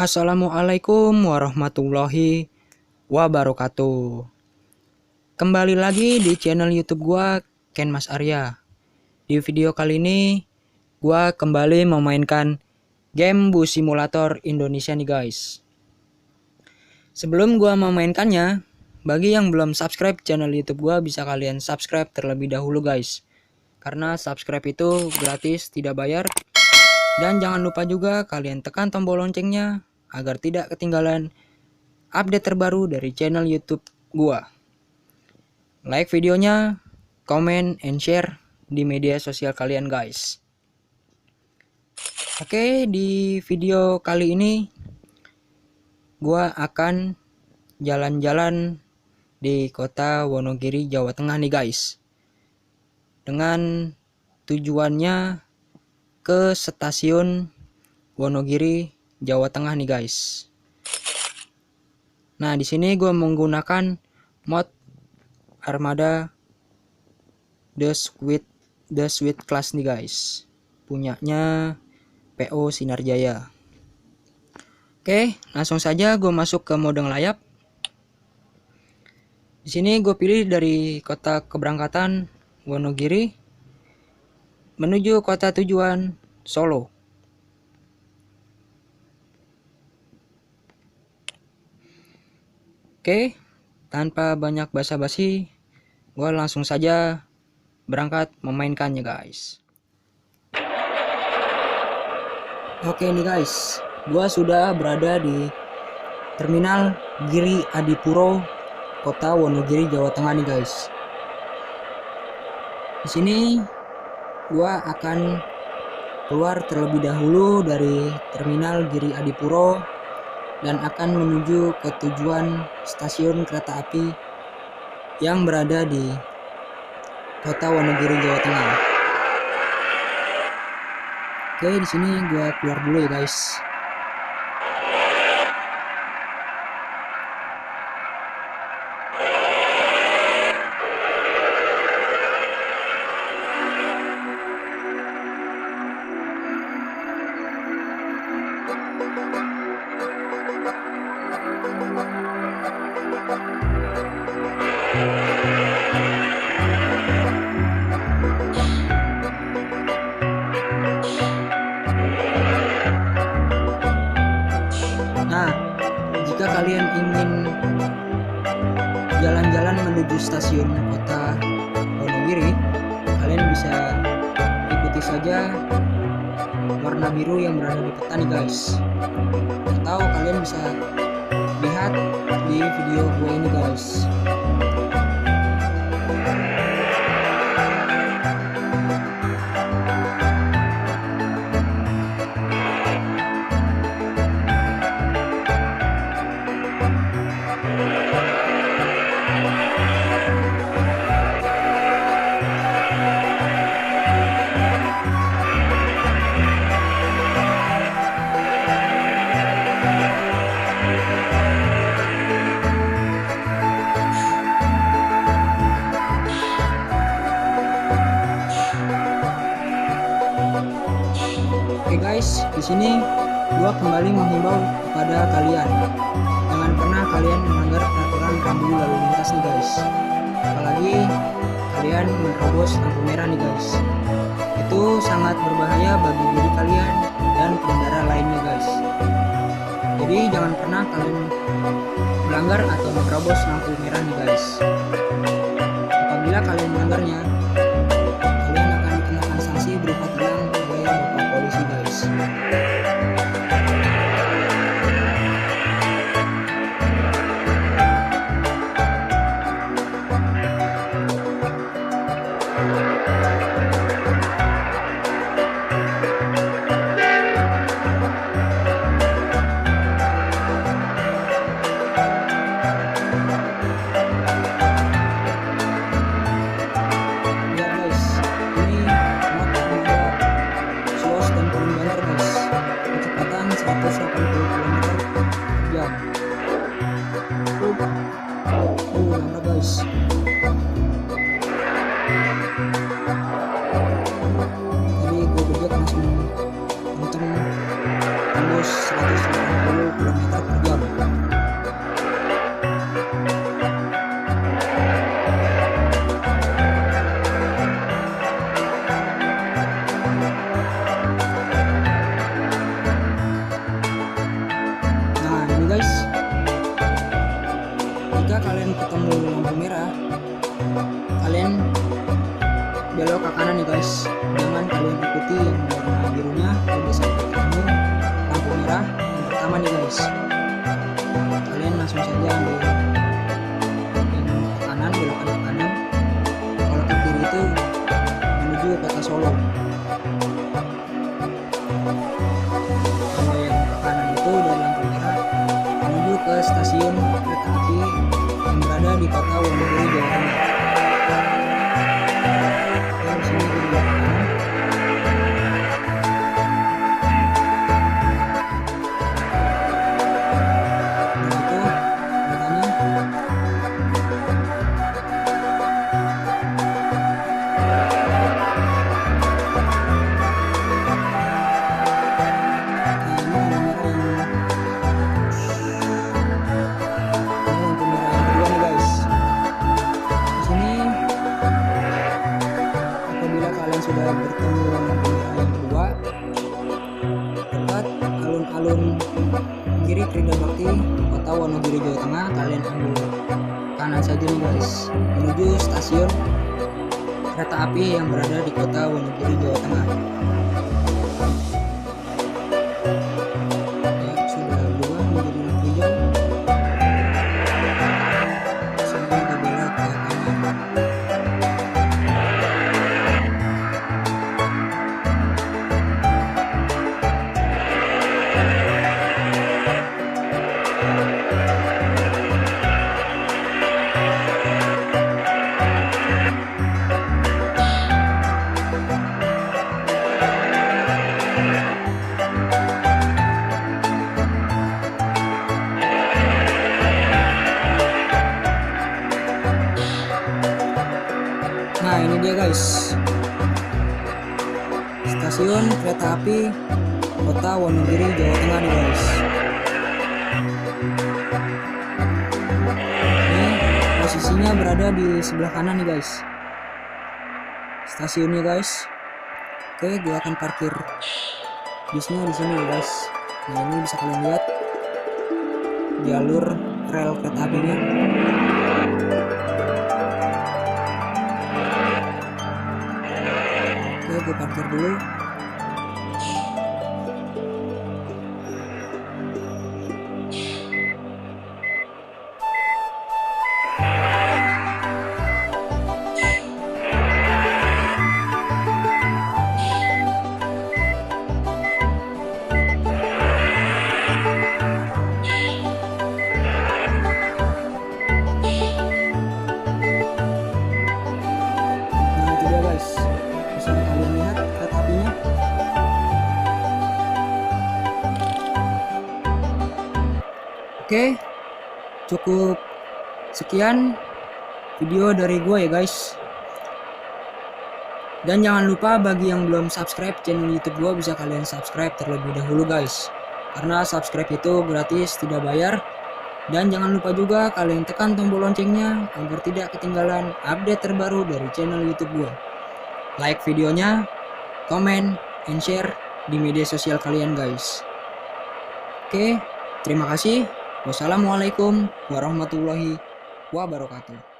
Assalamualaikum warahmatullahi wabarakatuh. Kembali lagi di channel YouTube gua, Ken Mas Arya. Di video kali ini gua kembali memainkan game Bus Simulator Indonesia nih guys. Sebelum gua memainkannya, bagi yang belum subscribe channel YouTube gua bisa kalian subscribe terlebih dahulu guys. Karena subscribe itu gratis, tidak bayar. Dan jangan lupa juga kalian tekan tombol loncengnya agar tidak ketinggalan update terbaru dari channel YouTube gua. Like videonya, comment, and share di media sosial kalian guys. Oke, di video kali ini gua akan jalan-jalan di kota Wonogiri, Jawa Tengah nih guys. Dengan tujuannya ke stasiun Wonogiri, Jawa Tengah nih guys. Nah, di sini gue menggunakan mod Armada The Sweet Class nih guys. Punyanya PO Sinarjaya. Oke, langsung saja gue masuk ke mode ngelayap. Di sini gue pilih dari kota keberangkatan Wonogiri menuju kota tujuan Solo. Oke, tanpa banyak basa-basi, gue langsung saja berangkat memainkannya guys. Oke nih guys, gue sudah berada di Terminal Giri Adipuro, kota Wonogiri, Jawa Tengah nih guys. Di sini gua akan keluar terlebih dahulu dari Terminal Giri Adipuro dan akan menuju ke tujuan stasiun kereta api yang berada di kota Wonogiri, Jawa Tengah. Oke, di sini gua keluar dulu ya guys. Nah, jika kalian ingin jalan-jalan menuju stasiun kota Wonogiri, kalian bisa ikuti saja warna biru yang berada di peta nih guys. Atau kalian bisa lihat di video gue ini guys. Oke guys, di sini gua kembali menghimbau kepada kalian, jangan pernah kalian melanggar peraturan rambu lalu lintas nih guys. Apalagi kalian menerobos lampu merah nih guys. Itu sangat berbahaya bagi diri kalian dan pengendara lainnya guys. Jadi jangan pernah kalian melanggar atau menerobos lampu merah nih guys. Apabila kalian melanggarnya, kalian akan dikenakan sanksi berupa tilang oleh bapak polisi guys. Ya, jika kalian ketemu lampu merah, kalian belok ke kanan ya guys. Jangan kalian ikuti yang warna birunya. Kalau sampai ketemu lampu merah yang pertama nih guys, kalian langsung saja ambil yang ke kanan, belokkan ke kanan. Kalau ke kiri itu menuju kota Solo. Kalau yang ke kanan itu dari lampu merah menuju ke stasiun kereta api yang berada di kota Wonogiri, Jawa Tengah. Oke, di sini di belakang kanan. Nah, itu keretanya. Sudah bertemu lampu merah yang kedua, dekat alun-alun kiri Krida Bakti kota Wonogiri, Jawa Tengah, kalian ambil kanan saja nih guys, menuju stasiun kereta api yang berada di kota Wonogiri, Jawa Tengah. Ya, sudah berubah menjadi lampu hijau. Sudah berbelok ke kanan. Nah, ini dia guys, stasiun kereta api kota Wonogiri, Jawa Tengah nih guys. Ini posisinya berada di sebelah kanan nih guys, stasiunnya guys. Oke, gue akan parkir bisnya di sini guys. Nah, ini bisa kalian lihat jalur rel kereta apinya. Gue parkir dulu. Nah, itu dia guys, bisa kalian lihat kereta apinya. Oke, cukup sekian video dari gue ya guys. Dan jangan lupa bagi yang belum subscribe channel YouTube gue, bisa kalian subscribe terlebih dahulu guys. Karena subscribe itu gratis, tidak bayar. Dan jangan lupa juga kalian tekan tombol loncengnya agar tidak ketinggalan update terbaru dari channel YouTube gue. Like videonya, comment, and share di media sosial kalian guys. Oke, terima kasih. Wassalamualaikum warahmatullahi wabarakatuh.